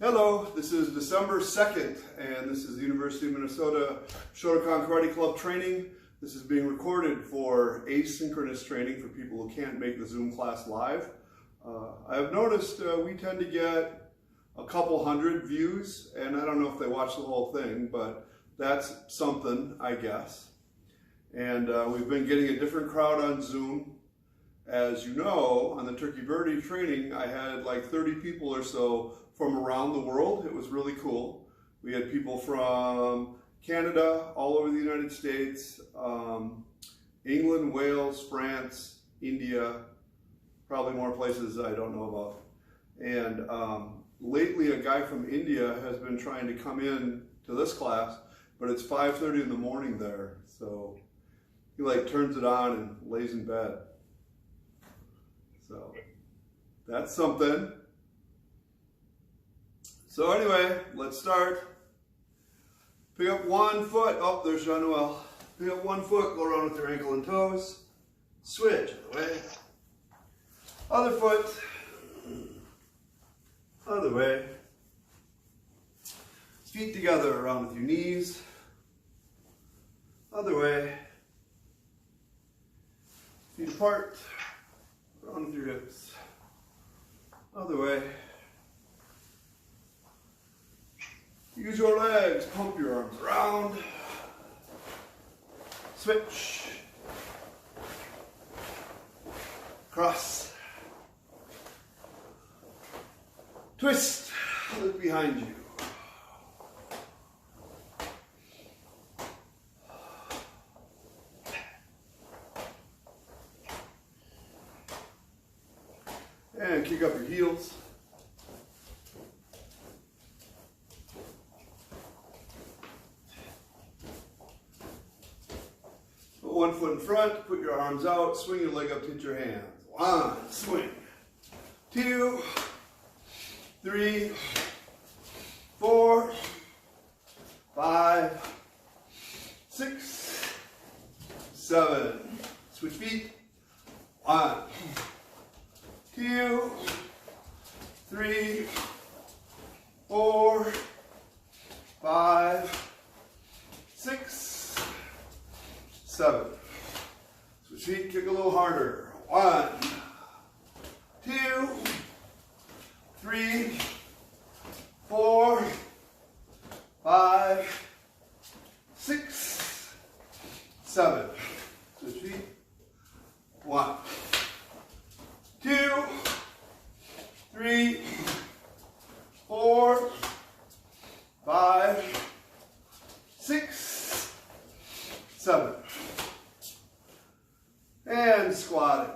Hello, this is December 2nd, and this is the University of Minnesota Shotokan Karate Club training. This is being recorded for asynchronous training for people who can't make the Zoom class live. I've noticed we tend to get a couple hundred views, and I don't know if they watch the whole thing, but that's something, I guess. And we've been getting a different crowd on Zoom. As you know, on the Turkey Birdie training, I had like 30 people or so from around the world. It was really cool. We had people from Canada, all over the United States, England, Wales, France, India, probably more places I don't know about. And lately a guy from India has been trying to come in to this class, but it's 5:30 in the morning there. So he like turns it on and lays in bed. So that's something. So anyway, let's start. Pick up one foot. Oh, there's Jean-Noel. Pick up one foot, go around with your ankle and toes. Switch, other way. Other foot. Other way. Feet together, around with your knees. Other way. Feet apart. Around with your hips. Other way. Use your legs, pump your arms around. Switch. Cross. Twist. Look behind you. And kick up your heels. Put one foot in front, put your arms out, swing your leg up to hit your hands. 1, swing. 2, 3, 4, 5, 6, 7. Switch feet. 1, 2, 3, 4, 5, 6, 7. Switch feet, kick a little harder. 1, 2, 3, 4, 5, 6, 7. Switch feet. 1, 2, 3, 4, 5, 6, 7. And squatting.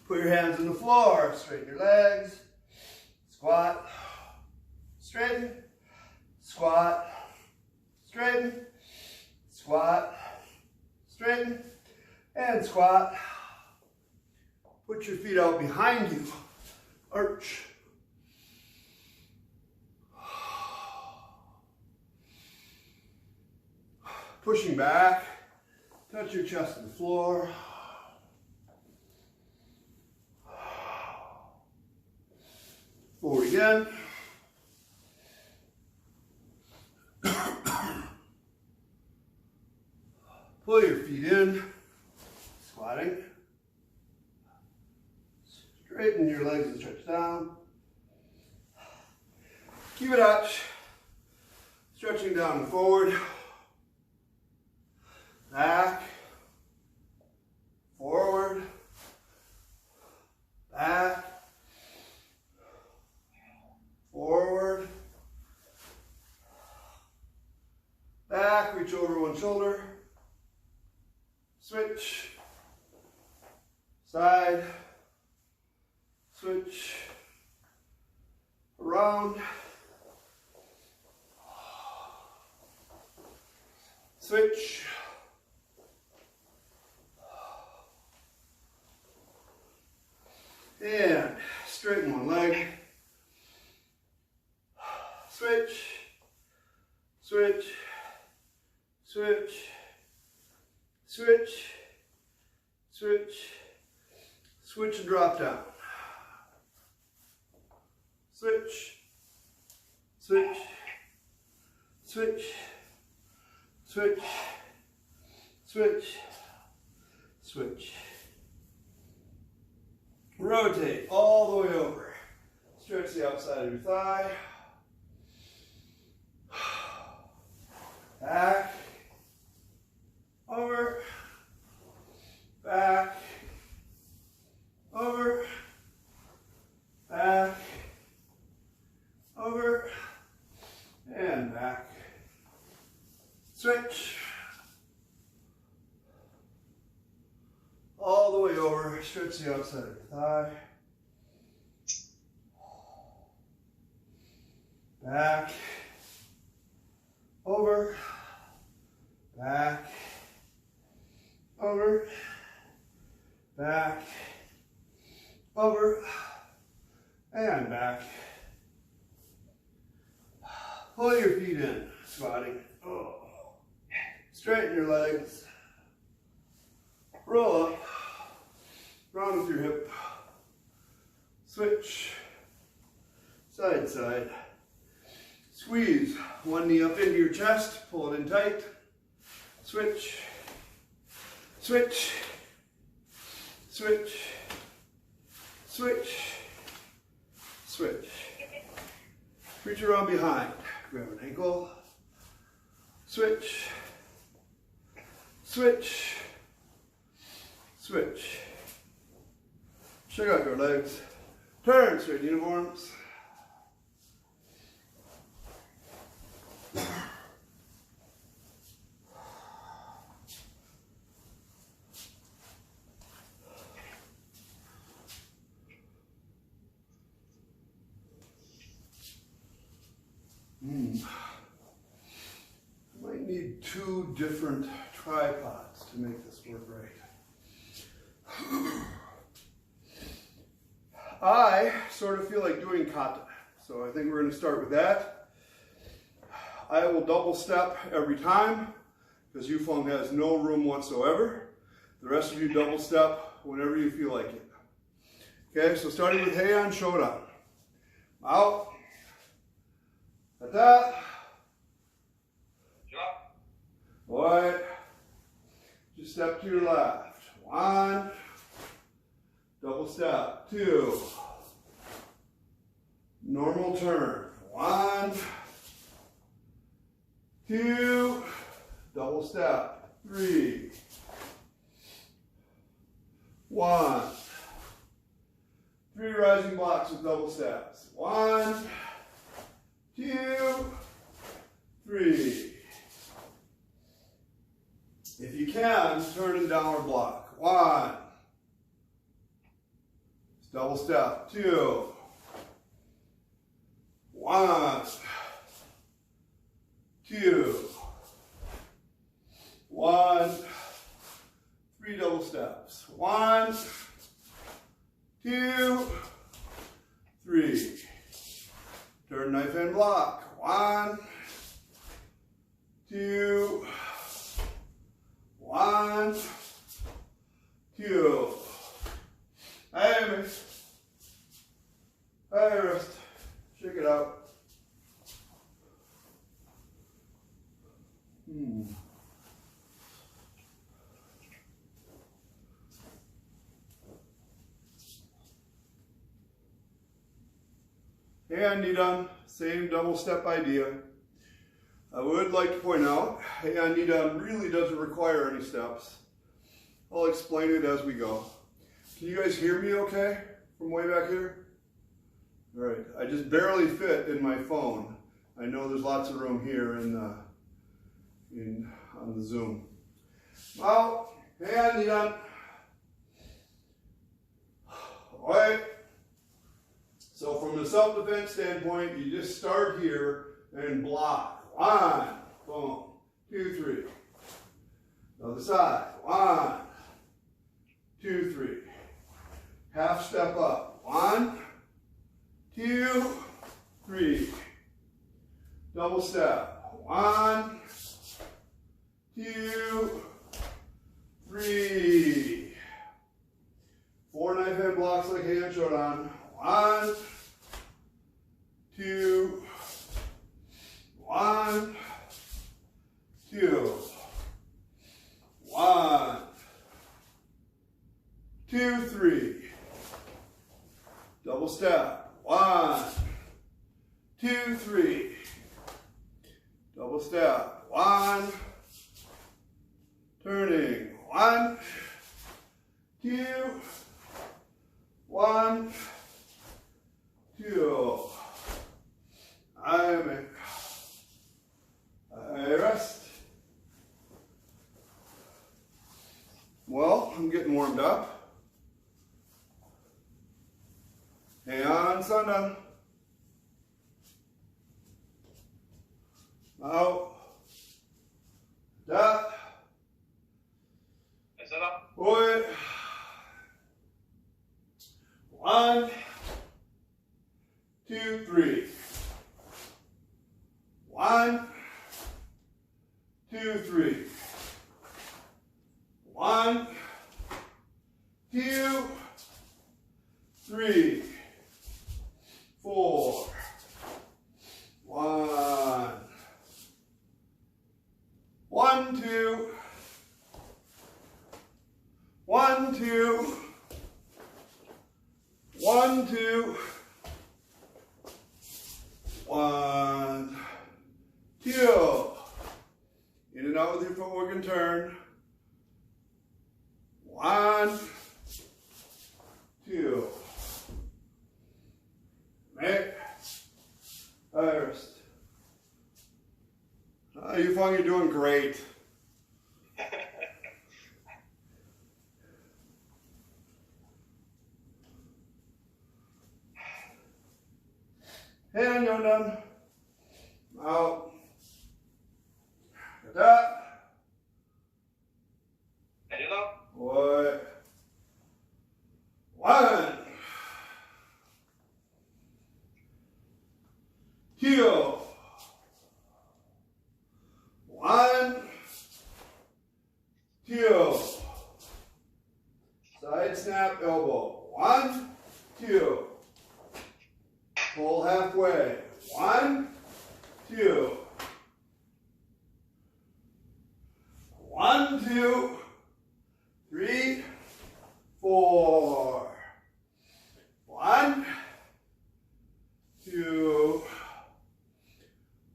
Put your hands on the floor, straighten your legs, squat, straighten, squat, straighten, squat, straighten, and squat. Put your feet out behind you, arch. Pushing back, touch your chest to the floor. Forward again. Pull your feet in, squatting. Straighten your legs and stretch down. Keep it arch. Stretching down and forward. Back. Forward. Back. Forward. Back. Reach over one shoulder. Switch. Side. Switch. Around. Switch. And straighten one leg. Switch. Switch. Switch. Switch. Switch. Switch and drop down. switch, switch, switch, switch, switch, switch. Rotate all the way over. Stretch the outside of your thigh. Back, over, back, over, back, over, and back. Switch. All the way over, stretch the outside of your thigh. Back, over, back, over, back, over, and back. Pull your feet in, squatting. Oh. Straighten your legs. Roll up. Round with your hip. Switch. Side, side. Squeeze one knee up into your chest. Pull it in tight. Switch. Switch. Switch. Switch. Switch. Reach around behind. Grab an ankle. Switch. Switch. Switch. Check out your legs. Turn, straighten uniforms. I might need 2 different tripods to make this work right. I sort of feel like doing kata, so I think we're going to start with that. I will double step every time because Yufeng has no room whatsoever. The rest of you double step whenever you feel like it. Okay, so starting with Heian Shodan. Out. Kata. Boy. Just step to your left. 1. Double step. 2. Normal turn. 1. 2. Double step. 3. 1. 3 rising blocks with double steps. 1, 2, 3. If you can, turn in downward block. 1. Double step. 2. 1, 2. 1. 3 double steps. 1, 2, 3. Turn knife hand block. 1, 2, 1, 2. Hey, miss. Hey, wrist. Shake it out. Heian Nidan, same double step idea. I would like to point out, Heian Nidan really doesn't require any steps. I'll explain it as we go. Can you guys hear me okay from way back here? All right, I just barely fit in my phone. I know there's lots of room here on the Zoom. Well, Heian Nidan. All right. So from the self-defense standpoint, you just start here and block. 1, boom, 2, 3. Other side. 1, 2, 3. Half step up. 1, 2, 3. Double step. 1, 2, 3. 4 knife hand blocks like Heian Shodan. 1, 1, 2, 3. Double step. 1. Turning. 1, 2. 1, 2. I rest. Well, I'm getting warmed up. Heian Sandan. Out. Da. Boy. 1, 2, 3. 1, 2, 3. 1, 2, 3, 4. 1, 1, 2. 1, 2. 1, 2. 1, 2. In and out with your footwork and turn. 1, 2. Make. Rest. Yufeng, you're doing great. Heian Yondan. Out. Kata. Boy. 1, 2. 1, 2. Side snap elbow. 1, 2. Pull halfway. 1, 2. 1, 2, 3, 4. 1, 2.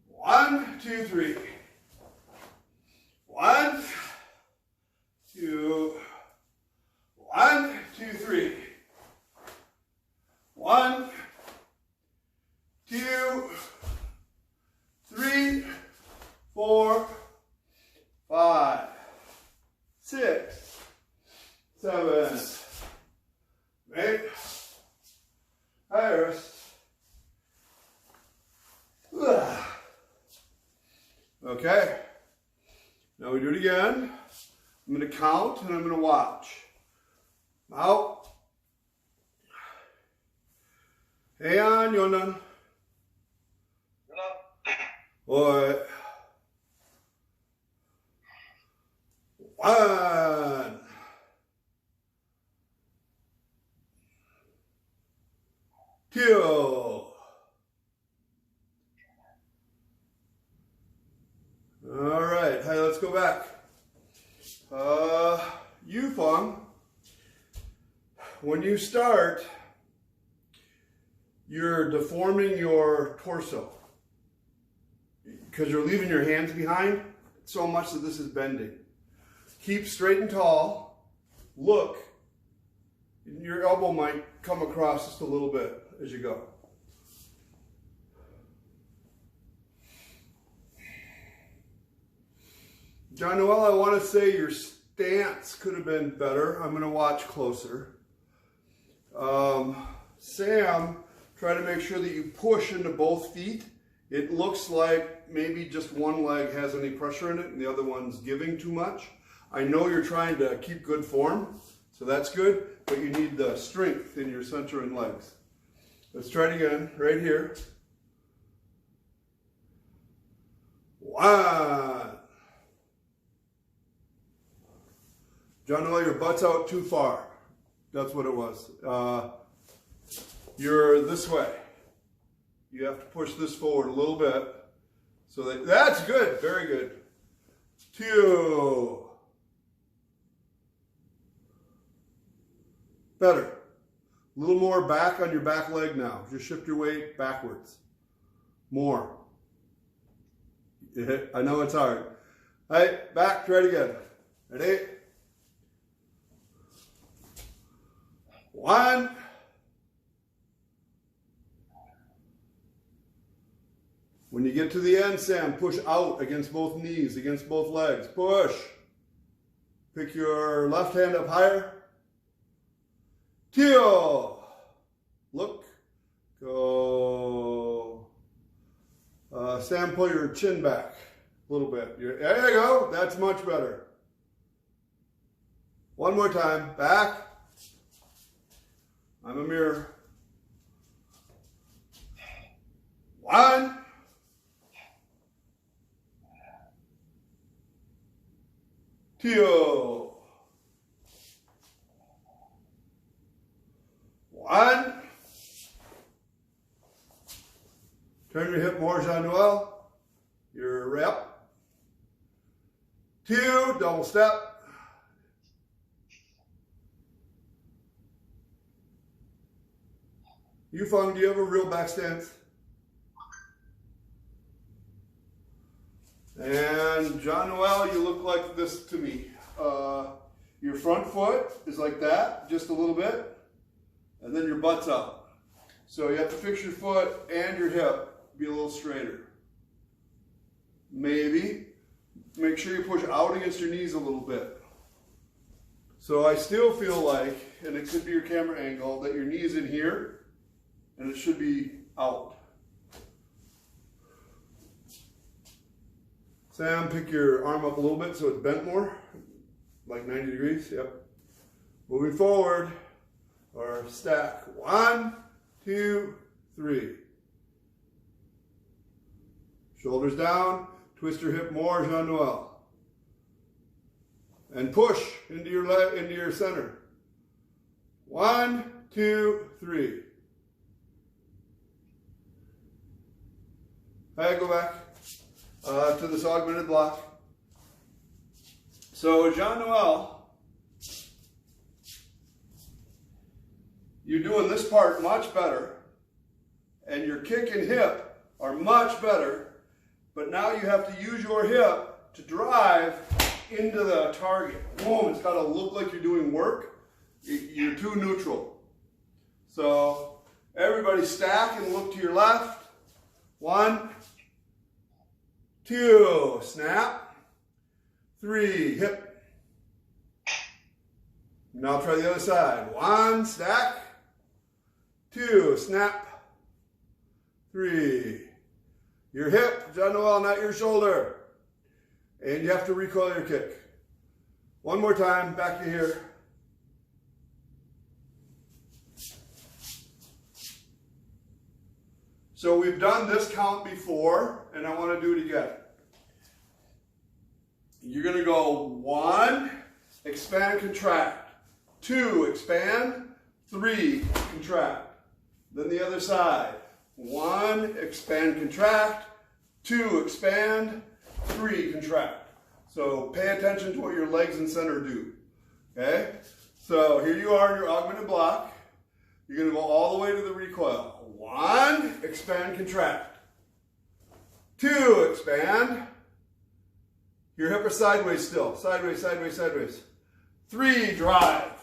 1, 2, 3. 1, 2. 1, 2, 3. 1, 2, 3, 4, 5, 6, 7, 8. Rest. Okay. Now we do it again. I'm going to count and I'm going to watch. Out. Heian Yondan. Boy. 1, 2. All right, hey, let's go back. Yufeng, when you start, you're deforming your torso because you're leaving your hands behind so much that this is bending. Keep straight and tall. Look. Your elbow might come across just a little bit as you go. John Noel, I want to say your stance could have been better. I'm going to watch closer. Sam, try to make sure that you push into both feet. It looks like maybe just one leg has any pressure in it and the other one's giving too much. I know you're trying to keep good form, so that's good, but you need the strength in your center and legs. Let's try it again, right here. 1. John Noel, your butt's out too far. That's what it was. You're this way. You have to push this forward a little bit. So that's good, very good. 2. Better. A little more back on your back leg now. Just shift your weight backwards. More. I know it's hard. All right, back, try it again. Ready? 1. When you get to the end, Sam, push out against both knees, against both legs. Push. Pick your left hand up higher. 2. Look. Go. Sam, pull your chin back a little bit. There you go. That's much better. One more time. Back. I'm a mirror. 1. 2. 1. Turn your hip more, Jean-Noel. Your rep. 2, double step. Yufeng, do you have a real back stance? And Jean-Noel, you look like this to me. Your front foot is like that, just a little bit, and then your butt's up. So you have to fix your foot and your hip, be a little straighter. Maybe. Make sure you push out against your knees a little bit. So I still feel like, and it could be your camera angle, that your knee's in here, and it should be out. Sam, pick your arm up a little bit so it's bent more, like 90 degrees, yep. Moving forward, or stack. 1, 2, 3. Shoulders down, twist your hip more, Jean-Noel. And push into your center. 1, 2, 3. Hey, go back to this augmented block. So Jean-Noel, you're doing this part much better, and your kick and hip are much better. But now you have to use your hip to drive into the target. Boom, it's got to look like you're doing work. You're too neutral. So everybody stack and look to your left. 1, 2, snap. 3, hip. Now try the other side. 1, stack. 2, snap. 3. Your hip, Jean-Noel, not your shoulder. And you have to recoil your kick. One more time, back to here. So we've done this count before, and I want to do it again. You're going to go 1, expand, contract. 2, expand. 3, contract. Then the other side. 1, expand, contract. 2, expand. 3, contract. So pay attention to what your legs and center do. Okay? So here you are in your augmented block. You're going to go all the way to the recoil. 1, expand, contract. 2, expand. Your hip is sideways still. Sideways, sideways, sideways. 3, drive.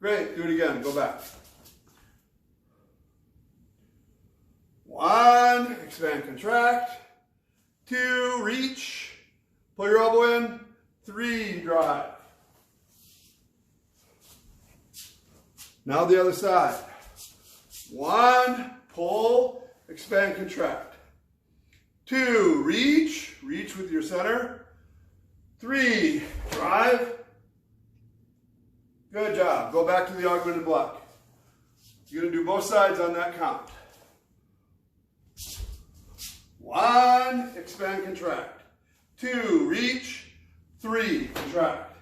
Great. Do it again. Go back. 1, expand, contract. 2, reach. Pull your elbow in. 3, drive. Now the other side. 1, pull, expand, contract. 2, reach. Reach with your center. 3, drive. Good job. Go back to the augmented block. You're going to do both sides on that count. 1, expand, contract. 2, reach. 3, contract.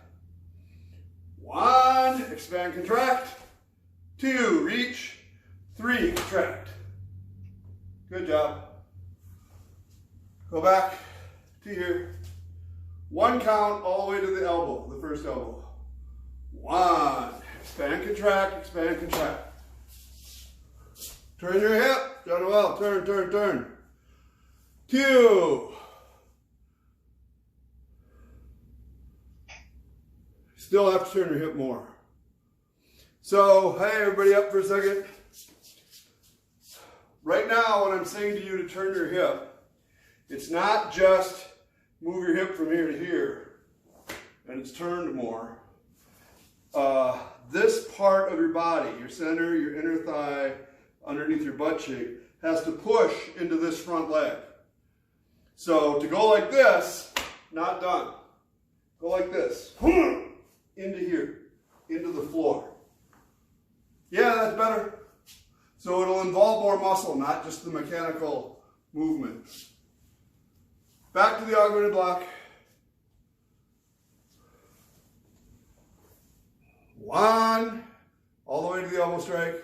1, expand, contract. 2, reach. 3, contract. Good job. Go back to here. 1 count all the way to the elbow, the first elbow. 1, Expand, contract, expand, contract. Turn your hip. Done well. Turn, turn, turn. 2. Still have to turn your hip more. So, hey, everybody up for a second. Right now, when I'm saying to you to turn your hip, it's not just move your hip from here to here and it's turned more. This part of your body, your center, your inner thigh, underneath your butt cheek, has to push into this front leg. So to go like this, not done. Go like this, into here, into the floor. Yeah, that's better. So it'll involve more muscle, not just the mechanical movement. Back to the augmented block. 1, all the way to the elbow strike.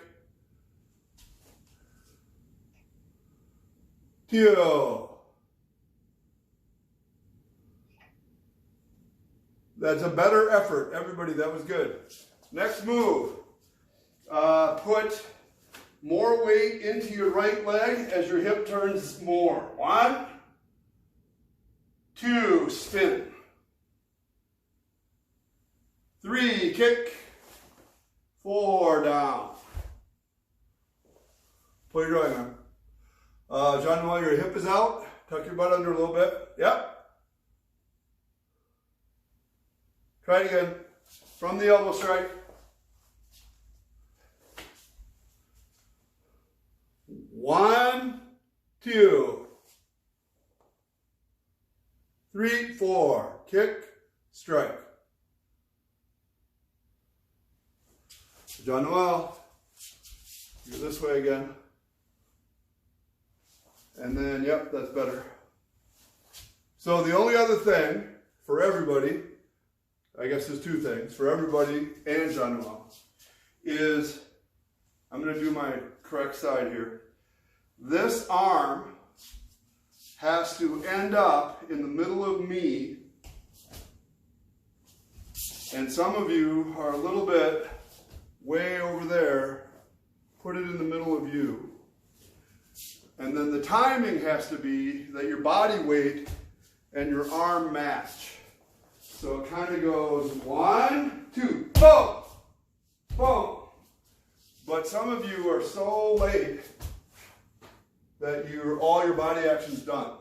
2. That's a better effort. Everybody, that was good. Next move. Put more weight into your right leg as your hip turns more. 1, 2, spin. 3, kick. 4, down. Pull your drawing arm. John, while your hip is out, tuck your butt under a little bit. Yep. Try it again. From the elbow strike. 1, 2, 3, 4. Kick, strike. John Noel, go this way again. And then, yep, that's better. So the only other thing for everybody, I guess there's 2 things, for everybody and John Noel, is, I'm going to do my correct side here. This arm has to end up in the middle of me. And some of you are a little bit way over there. Put it in the middle of you. And then the timing has to be that your body weight and your arm match. So it kind of goes 1, 2, boom, boom. But some of you are so late that all your body action's done.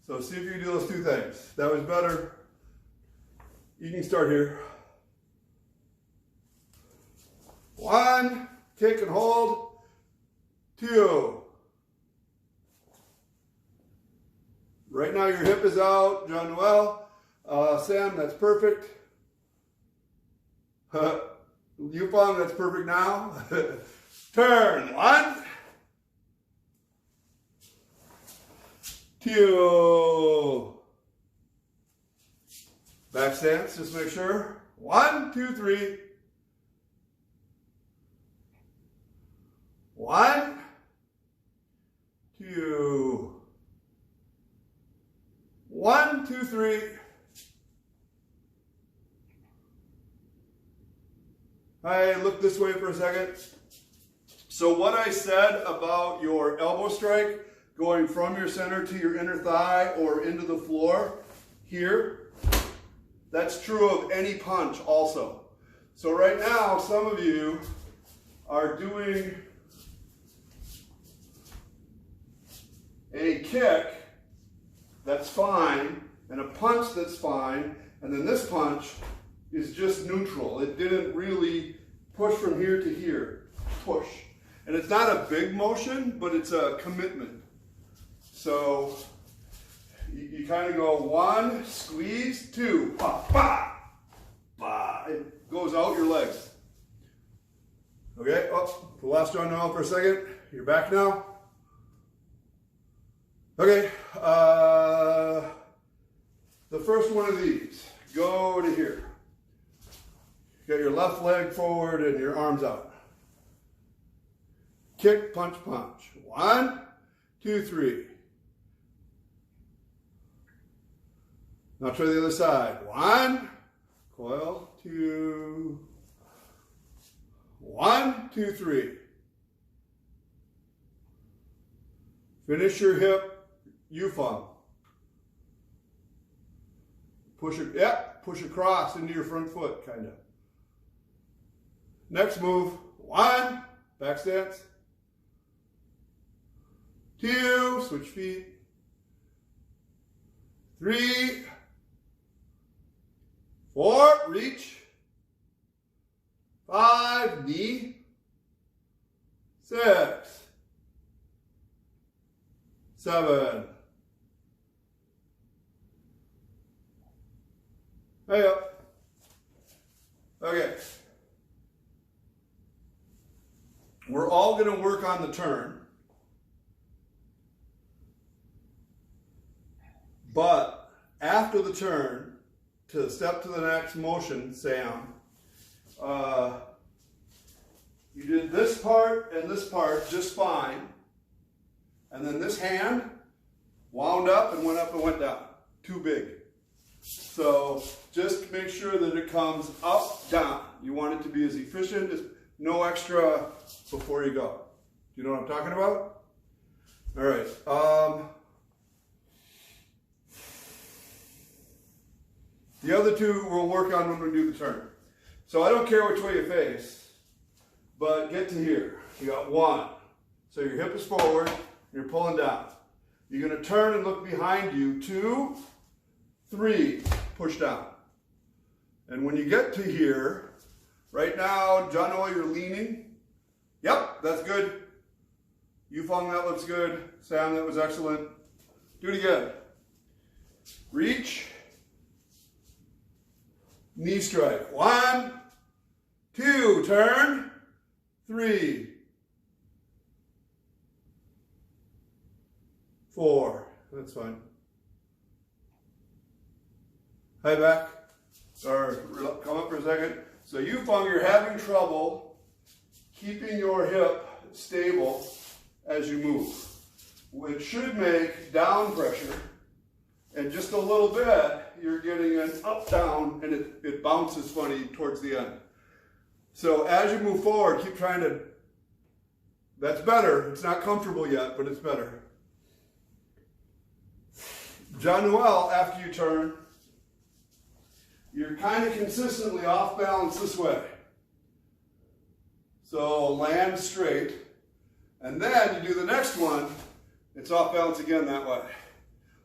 So see if you can do those 2 things. That was better. You can start here. 1, kick and hold. 2. Right now your hip is out, John Noel. Sam, that's perfect. Yupong, that's perfect now. Turn. 1, 2. Back stance, just make sure. 1, 2, 3. 1, 2. 1, 2, 3. I look this way for a second. So what I said about your elbow strike going from your center to your inner thigh or into the floor here, that's true of any punch also. So right now, some of you are doing a kick that's fine, and a punch that's fine, and then this punch is just neutral. It didn't really push from here to here. Push. And it's not a big motion, but it's a commitment. So you kind of go 1, squeeze, 2, ba, ba, ba. It goes out your legs. Okay, the last John Noel for a second. You're back now. Okay, the first one of these, go to here. You got your left leg forward and your arms out. Kick, punch, punch. 1, 2, 3. Now try the other side. 1, coil, 2, 1, 2, 3. Finish your hip U-fung. Push it, yep, push across into your front foot, kind of. Next move, 1, back stance. 2, switch feet. 3, 4, reach. 5, knee. 6, 7. Hey up. Okay. We're all going to work on the turn. But after the turn, to step to the next motion, Sam, you did this part and this part just fine. And then this hand wound up and went down. Too big. So just make sure that it comes up, down. You want it to be as efficient as no extra before you go. Do you know what I'm talking about? All right. The other two we'll work on when we do the turn. So I don't care which way you face, but get to here. You got 1. So your hip is forward, you're pulling down. You're going to turn and look behind you. 2, 3, push down. And when you get to here, right now, John Noel, you're leaning. Yep, that's good. Yufeng, that looks good. Sam, that was excellent. Do it again. Reach. Knee strike. 1, 2, turn. 3, 4. That's fine. High back. Or come up for a second. So Yufeng, you're having trouble keeping your hip stable as you move, which should make down pressure. And just a little bit, you're getting an up, down, and it bounces funny towards the end. So as you move forward, keep trying to, that's better. It's not comfortable yet, but it's better. John Noel, after you turn, you're kind of consistently off balance this way. So land straight, and then you do the next one, it's off balance again that way.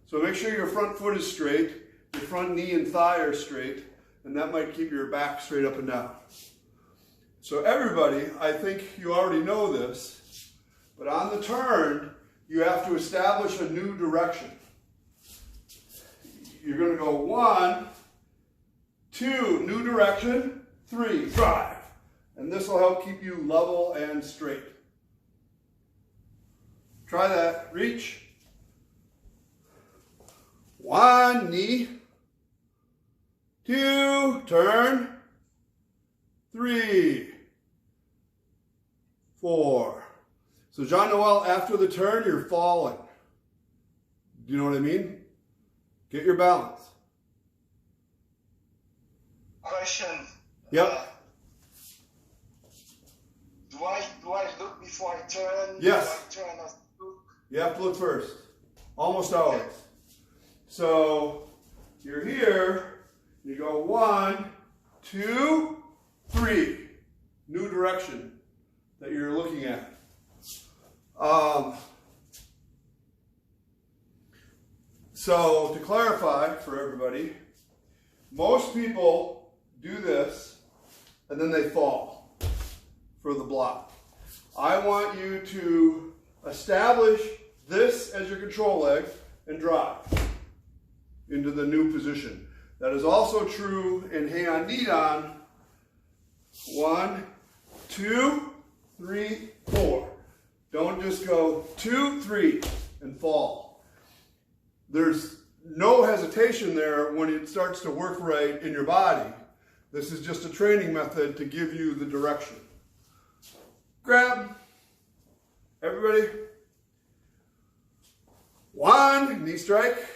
So make sure your front foot is straight, your front knee and thigh are straight, and that might keep your back straight up and down. So everybody, I think you already know this, but on the turn, you have to establish a new direction. You're going to go 1, 2, new direction, 3, drive. And this will help keep you level and straight. Try that. Reach. 1, knee. 2, turn. 3, 4. So John Noel, after the turn, you're falling. Do you know what I mean? Get your balance. Question. Yep. Do I look before I turn? Yes. Do I turn or look? You have to look first. Almost always. So you're here. You go 1, 2, 3. New direction that you're looking at. So to clarify for everybody, most people do this and then they fall for the block. I want you to establish this as your control leg and drive into the new position. That is also true in Heian Nidan. 1, 2, 3, 4. Don't just go 2, 3 and fall. There's no hesitation there when it starts to work right in your body. This is just a training method to give you the direction. Grab. Everybody. 1, knee strike.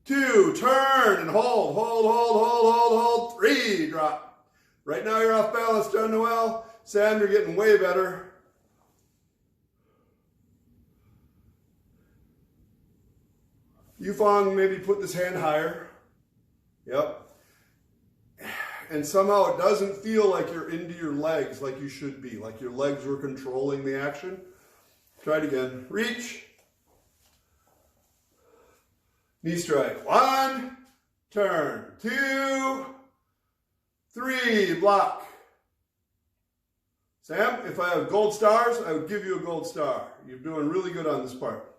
2, turn and hold, hold, hold, hold, hold, hold. 3, drop. Right now you're off balance, John Noel. Sam, you're getting way better. Yufeng, maybe put this hand higher. Yep. And somehow it doesn't feel like you're into your legs like you should be, like your legs were controlling the action. Try it again. Reach. Knee strike. 1, turn. 2, 3, block. Sam, if I have gold stars, I would give you a gold star. You're doing really good on this part.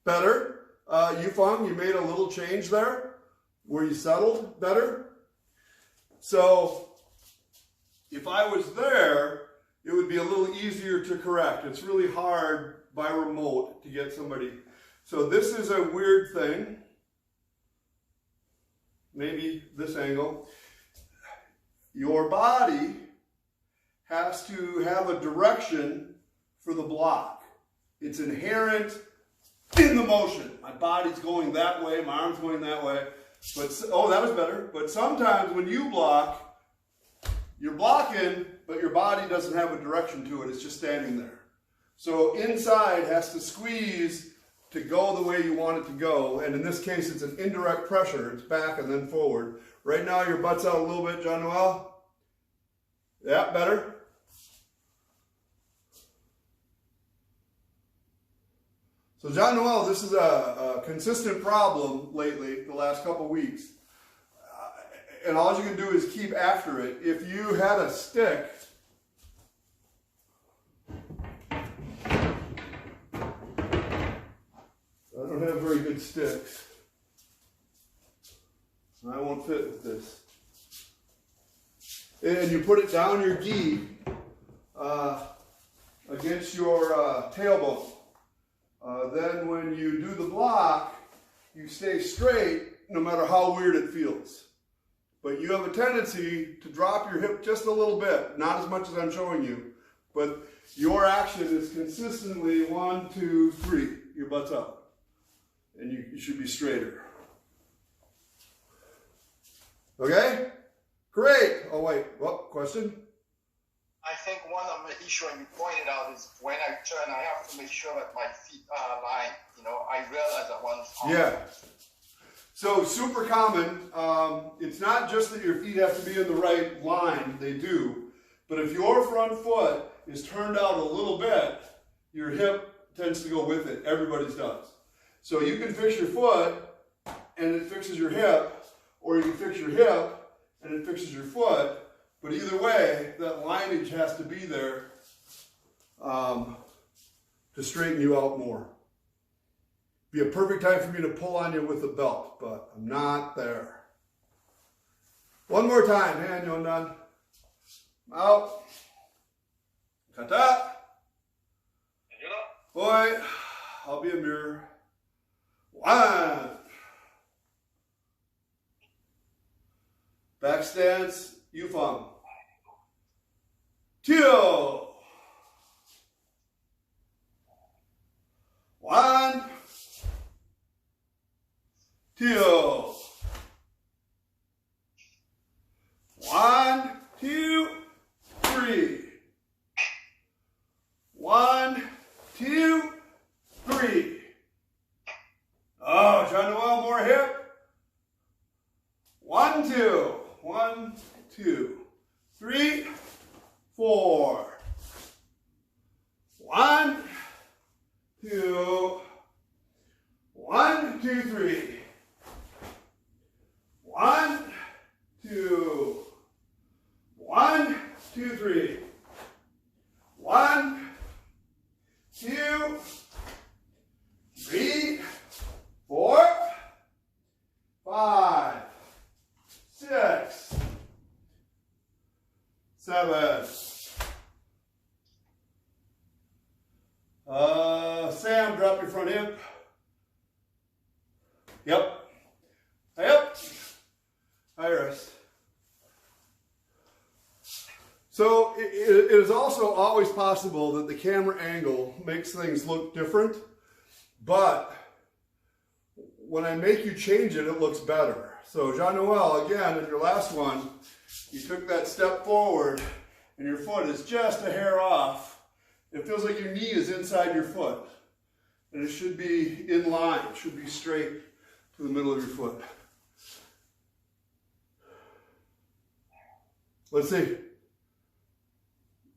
Better. Yufeng, you made a little change there where you settled better. So if I was there, it would be a little easier to correct. It's really hard by remote to get somebody. So this is a weird thing. Maybe this angle. Your body has to have a direction for the block. It's inherent in the motion. My body's going that way, my arm's going that way. But, oh, that was better. But sometimes when you block, you're blocking, but your body doesn't have a direction to it. It's just standing there. So inside has to squeeze to go the way you want it to go. And in this case, it's an indirect pressure. It's back and then forward. Right now, your butt's out a little bit, John Noel. Yeah, better. So John Noel, this is a consistent problem lately, the last couple weeks. And all you can do is keep after it. If you had a stick, I don't have very good sticks. I won't fit with this. And you put it down your gi against your tailbone. Then when you do the block, you stay straight no matter how weird it feels. But you have a tendency to drop your hip just a little bit, not as much as I'm showing you. But your action is consistently 1, 2, 3. Your butt's up. And you should be straighter. Okay? Great. Oh, wait. Well, question? I think one of the issues you pointed out is when I turn, I have to make sure that my feet are aligned. You know, I realize that once. Yeah. So super common. It's not just that your feet have to be in the right line. They do. But if your front foot is turned out a little bit, your hip tends to go with it. Everybody's does. So you can fix your foot and it fixes your hip, or you can fix your hip and it fixes your foot. But either way, that lineage has to be there to straighten you out more. Be a perfect time for me to pull on you with a belt, but I'm not there. One more time, Heian Yondan. Out. Kata. Boy, I'll be a mirror. 1. Back stance, Yufeng. 2. 1. 2. 1, 2, 3. 1, 2, 3. Oh, John Noel, more hip. 1, 2. 1, 2, 3, 4. 1, 2. 1, 2, 3. 1, 2. 1, 2, 3. 1, 2, 3, 4, 5, 6, 7. Sam, drop your front hip. Yep. Yep. High rest. So it is also always possible that the camera angle makes things look different, but when I make you change it, it looks better. So Jean-Noel, again, in your last one, you took that step forward and your foot is just a hair off. It feels like your knee is inside your foot. And it should be in line, it should be straight to the middle of your foot. Let's see.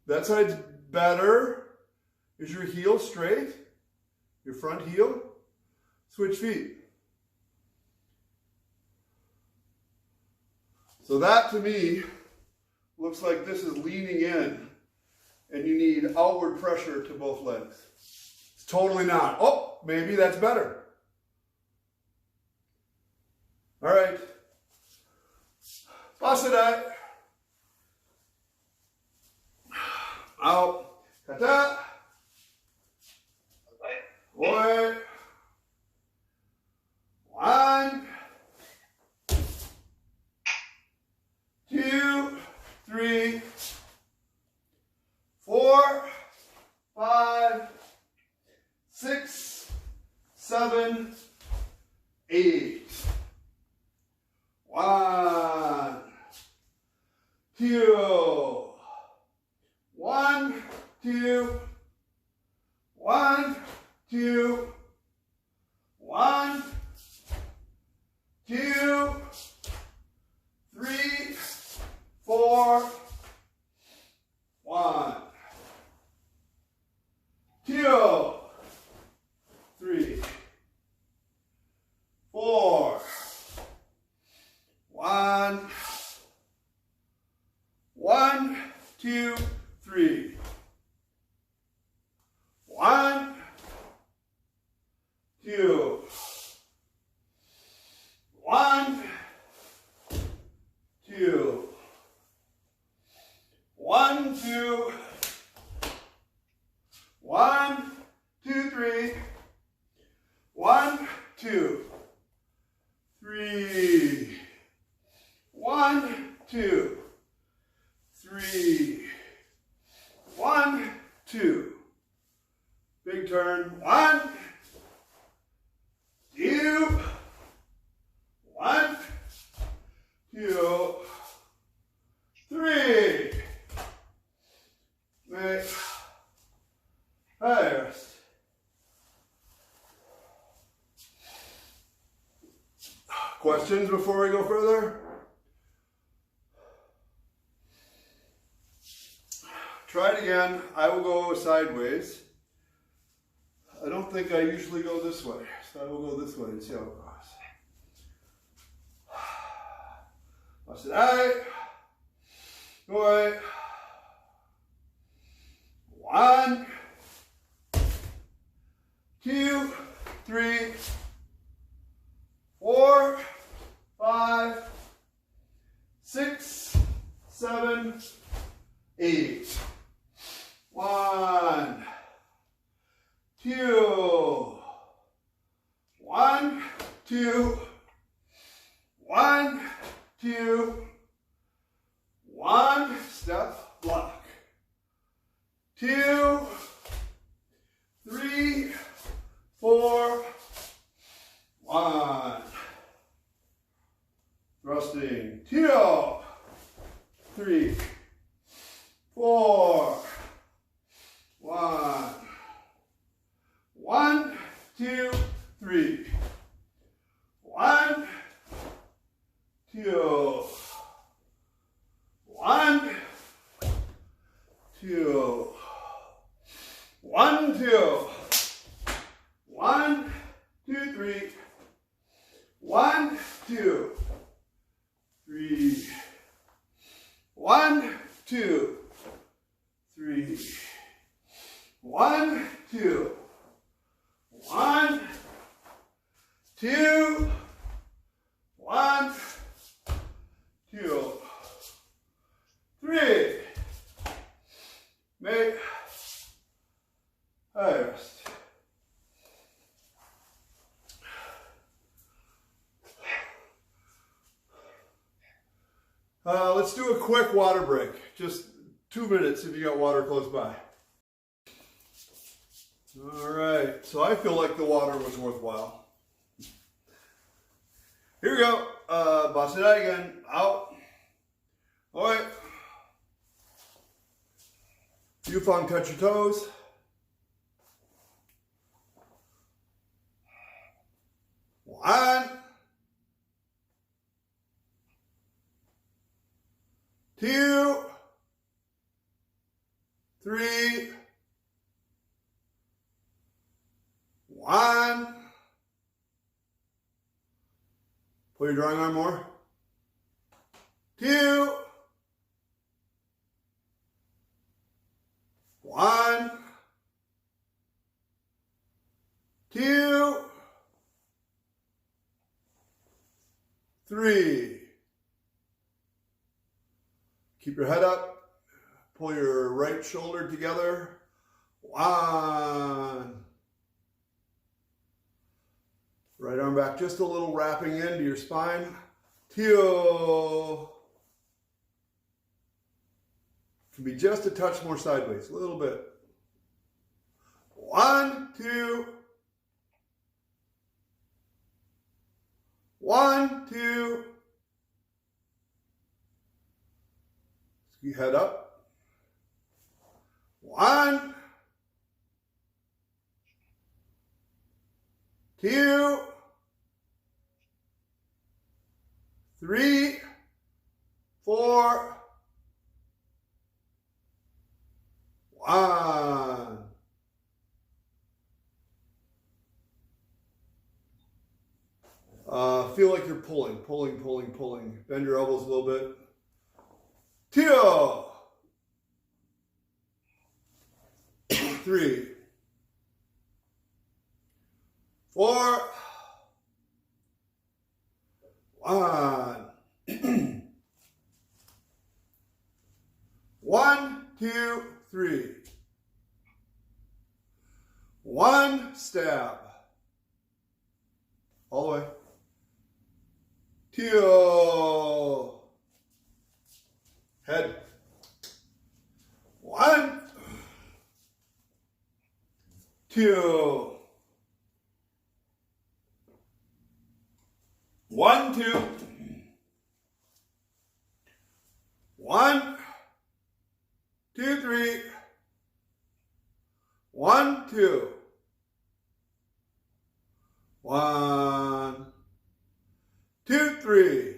That side's better. Is your heel straight? Your front heel? Switch feet. So that to me looks like this is leaning in and you need outward pressure to both legs. It's totally not. Oh, maybe that's better. All right. Bassai. Out. Kata. Boy. 1, 2, 3, 4, 5, 6, 7, 8. 1, 2. 1, 2. 1, 2. 1, 2, 3, 4. 1, 2, 3, 4. 1, 1, 2, 3. 1, 2. 1, 2. 1, 2. 1, 2, 3. 1, 2, 3. 1, 2, 3. 1, 2. Big turn. 1, 2. 1, 2, 3. Make rest. Questions before we go further? Try it again. I will go sideways. I don't think I usually go this way, so I will go this way and see how it goes. Bassai. Go away. 1, 2, 3, 4, 5, 6, 7, 8. 1, 2. 1, 2. 1, 2. 1. Step block. 2, 3, 4. 1. Thrusting. 2, 3, 4. 1. 1, 2, 3. 1, 2. 1, 2. 1, 2. 1, 2, 3. 1, 2, 3. 1, 2, 3. 1, 2. 1, 2. 1, 2, 3. Make rest. Let's do a quick water break. Just 2 minutes if you got water close by. All right, so I feel like the water was worthwhile. Here we go. Bassai again. Out. All right. Yufeng, touch your toes. One. Two. Three. One. Pull your drawing arm more. Two. One. Two. Three. Keep your head up. Pull your right shoulder together. One. Right arm back just a little, wrapping into your spine. Two. Can be just a touch more sideways, a little bit. One, two. One, two. Ski head up. One. Two. Three. Four. One. Feel like you're pulling. Bend your elbows a little bit. Two. Three. Four. One. One, two, three. One, stab. All the way. Two. Head. One. Two. One, two. One. Two, three. One, two. One. Two, three.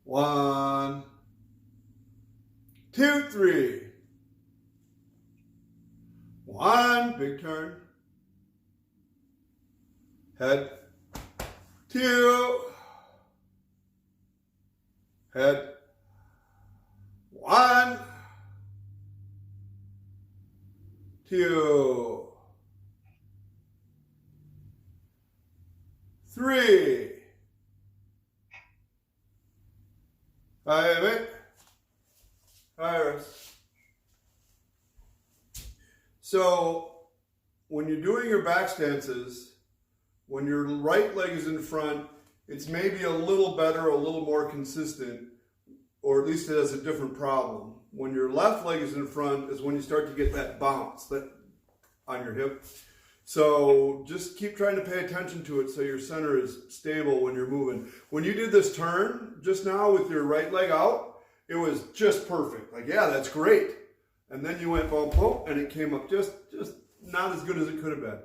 One. Two, three. One. Big turn. Head. Two. Head. One. Two. Three. Five. Iris. So when you're doing your back stances, when your right leg is in front, it's maybe a little better, a little more consistent, or at least it has a different problem. When your left leg is in front is when you start to get that bounce on your hip. So just keep trying to pay attention to it so your center is stable when you're moving. When you did this turn just now with your right leg out, it was just perfect. Like, yeah, that's great. And then you went boom, boom, and it came up just not as good as it could have been.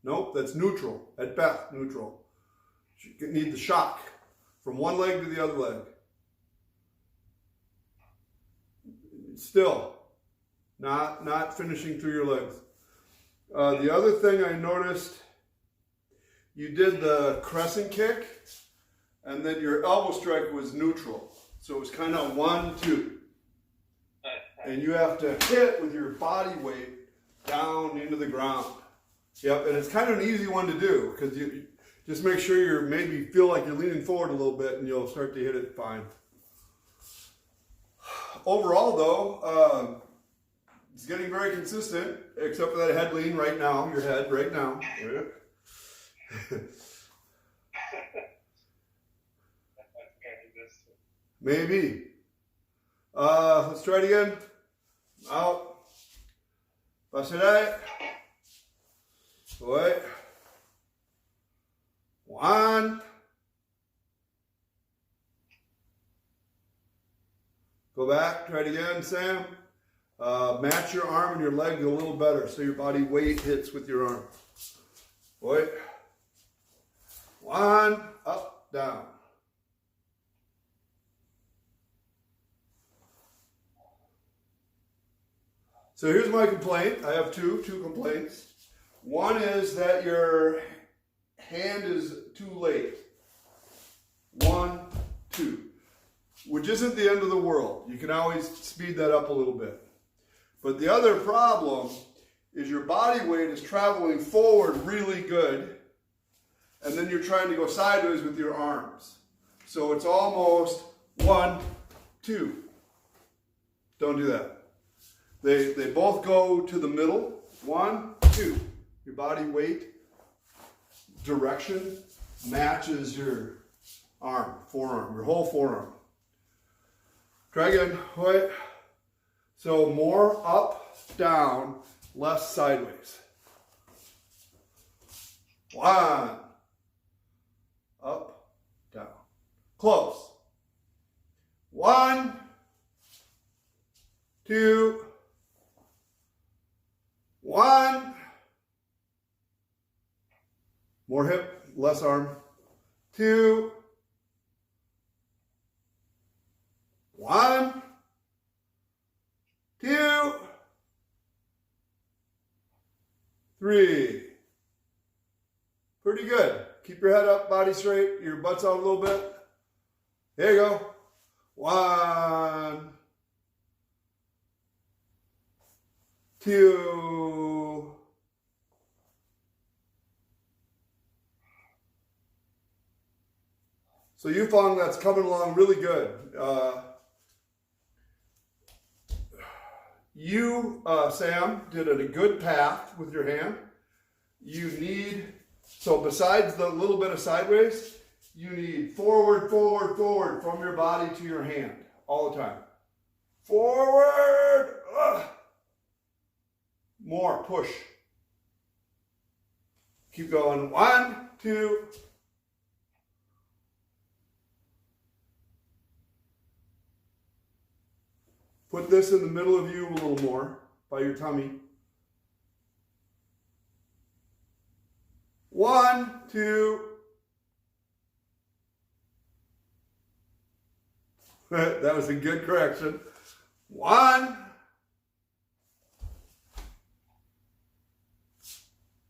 Nope, that's neutral. At best, neutral. You need the shock from one leg to the other leg. Still, not finishing through your legs. The other thing I noticed, you did the crescent kick, and then your elbow strike was neutral. So it was kind of 1, 2. And you have to hit with your body weight down into the ground. Yep, and it's kind of an easy one to do, because you just make sure you're maybe feel like you're leaning forward a little bit, and you'll start to hit it fine. Overall, though, it's getting very consistent, except for that head lean right now, your head right now. Maybe. Let's try it again. Out. Bassai. Wait. 1. Go back, try it again, Sam. Match your arm and your leg a little better so your body weight hits with your arm. Wait. 1, up, down. So here's my complaint. I have two complaints. One is that your hand is too late. 1, 2. Which isn't the end of the world. You can always speed that up a little bit. But the other problem is your body weight is traveling forward really good, and then you're trying to go sideways with your arms. So it's almost 1, 2. Don't do that. They both go to the middle. 1, 2. Your body weight direction matches your arm, forearm, your whole forearm. Try again. Wait. So more up, down, less sideways. 1. Up, down. Close. 1, 2, 1. More hip, less arm. 2, 1, 2, 3. Pretty good. Keep your head up, body straight, your butt's out a little bit. There you go. 1, 2, 'So Yufeng, that's coming along really good. Sam, did a good path with your hand. You need, so besides the little bit of sideways, you need forward, forward, forward from your body to your hand all the time. Forward. More, push. Keep going. 1, 2. Put this in the middle of you a little more, by your tummy. 1, 2. That was a good correction. 1,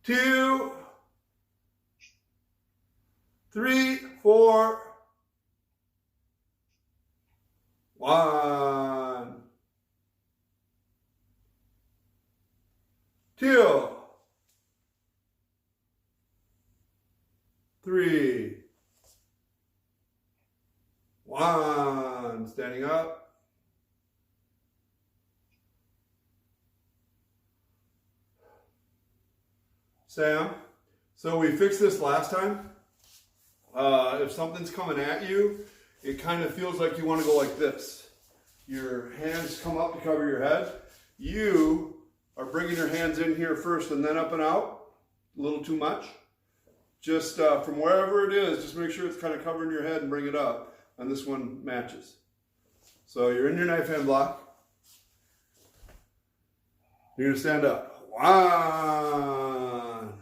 2, 3, 4. 1, 2, 3, 1. Standing up. Sam, so we fixed this last time. If something's coming at you, it kind of feels like you want to go like this. Your hands come up to cover your head. You are bringing your hands in here first and then up and out. A little too much. Just from wherever it is, just make sure it's kind of covering your head and bring it up. And this one matches. So you're in your knife hand block. You're going to stand up. 1.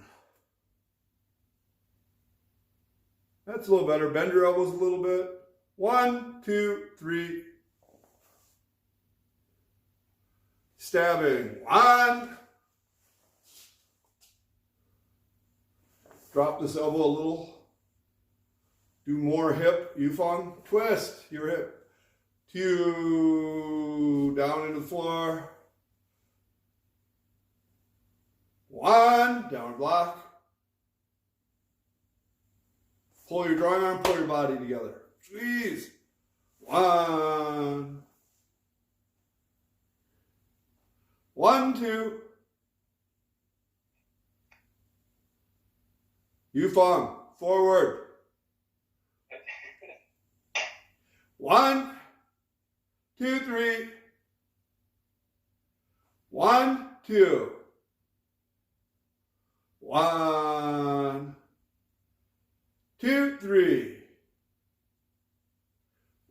That's a little better. Bend your elbows a little bit. 1, 2, 3. Stabbing. 1. Drop this elbow a little. Do more hip. Yufeng. Twist your hip. 2. Down into the floor. 1. Downward block. Pull your drawing arm, pull your body together. Squeeze. 1. 1, 2. Yufeng, forward. 1, 2, 3. 1, 2. 1, 2, 3.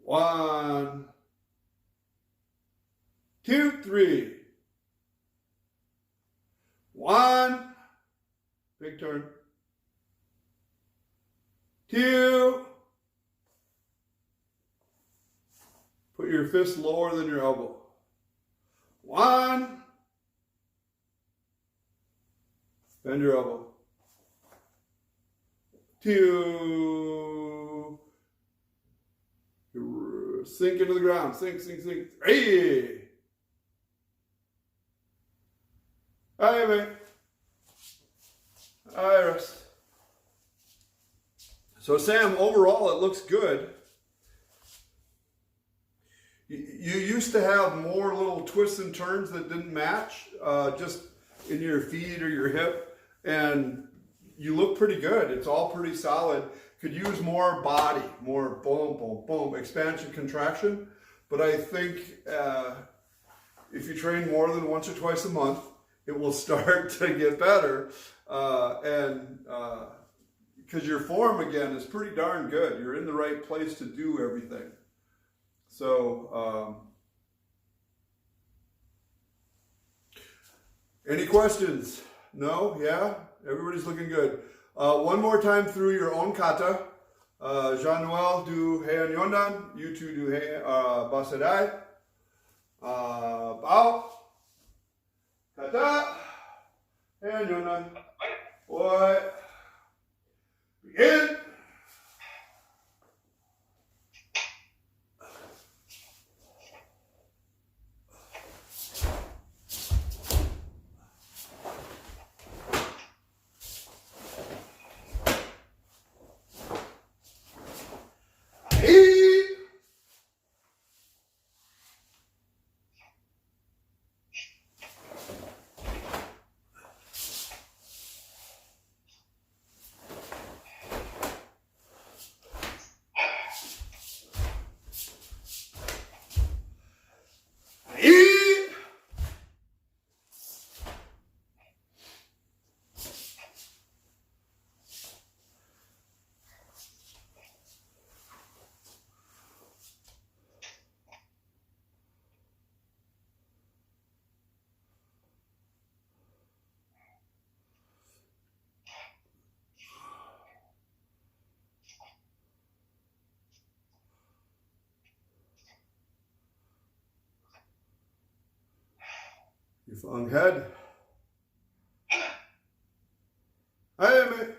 1, 2, 3. 1. Big turn. 2. Put your fist lower than your elbow. 1. Bend your elbow. 2. Sink into the ground. Sink, sink, sink. 3. Hi, mate. Iris. So Sam, overall it looks good. You used to have more little twists and turns that didn't match, just in your feet or your hip, and you look pretty good. It's all pretty solid. Could use more body, more boom, boom, boom, expansion, contraction. But I think if you train more than once or twice a month, it will start to get better. Because your form, again, is pretty darn good. You're in the right place to do everything. So, any questions? No? Yeah? Everybody's looking good. One more time through your own kata. Jean-Noel do Heian Yondan. You two do Heian Bassai. Bao. Kata. Heian Yondan. What? Begin. Your long head. Hi, mate.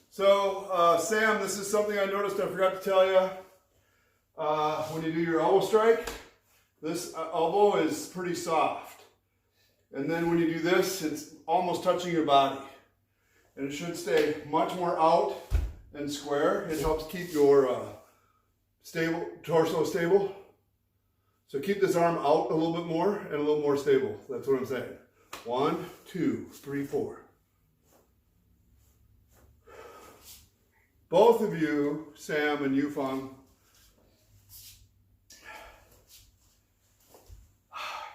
So, Sam, this is something I noticed I forgot to tell you. When you do your elbow strike, this elbow is pretty soft. And then when you do this, it's almost touching your body. And it should stay much more out and square. It helps keep your torso stable. So keep this arm out a little bit more and a little more stable. That's what I'm saying. 1, 2, 3, 4. Both of you, Sam and Yufeng,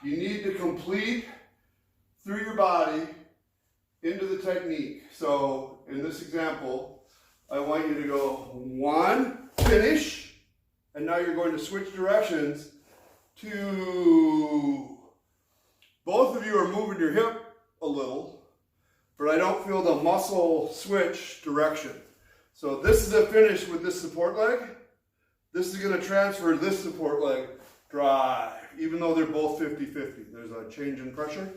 you need to complete through your body into the technique. So in this example, I want you to go 1, finish, and now you're going to switch directions. 2. Both of you are moving your hip a little, but I don't feel the muscle switch direction. So this is a finish with this support leg. This is going to transfer this support leg, drive, even though they're both 50-50. There's a change in pressure.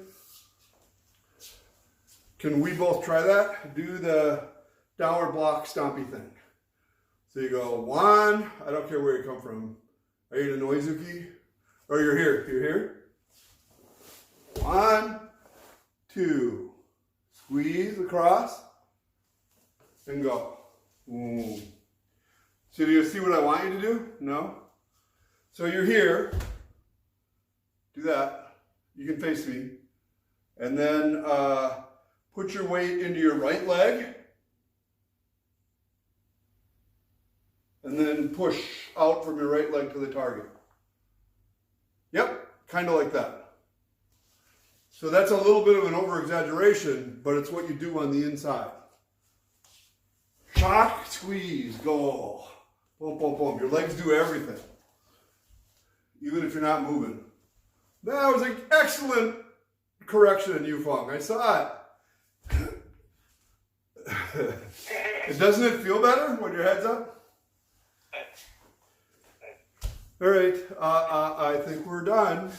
Can we both try that? Do the downward block stompy thing. So you go 1, I don't care where you come from. Are you in a Noizuki? Or you're here, you're here. 1, 2, squeeze across, and go. Boom. So do you see what I want you to do? No? So you're here, do that. You can face me. And then put your weight into your right leg. And then push out from your right leg to the target. Yep, kind of like that. So that's a little bit of an over-exaggeration, but it's what you do on the inside. Cock, squeeze, go. Boom, boom, boom. Your legs do everything, even if you're not moving. That was an excellent correction in Yufeng. I saw it. Doesn't it feel better when your head's up? All right, I think we're done.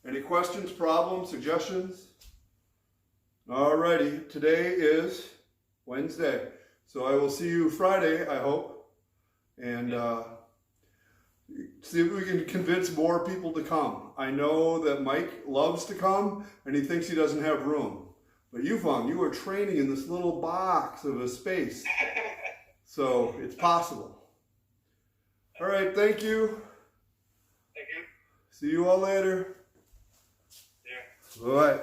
Any questions, problems, suggestions? All righty, today is Wednesday. So I will see you Friday, I hope. And see if we can convince more people to come. I know that Mike loves to come and he thinks he doesn't have room. But Yufeng, you are training in this little box of a space. So it's possible. All right, thank you. Thank you. See you all later. Yeah. All right.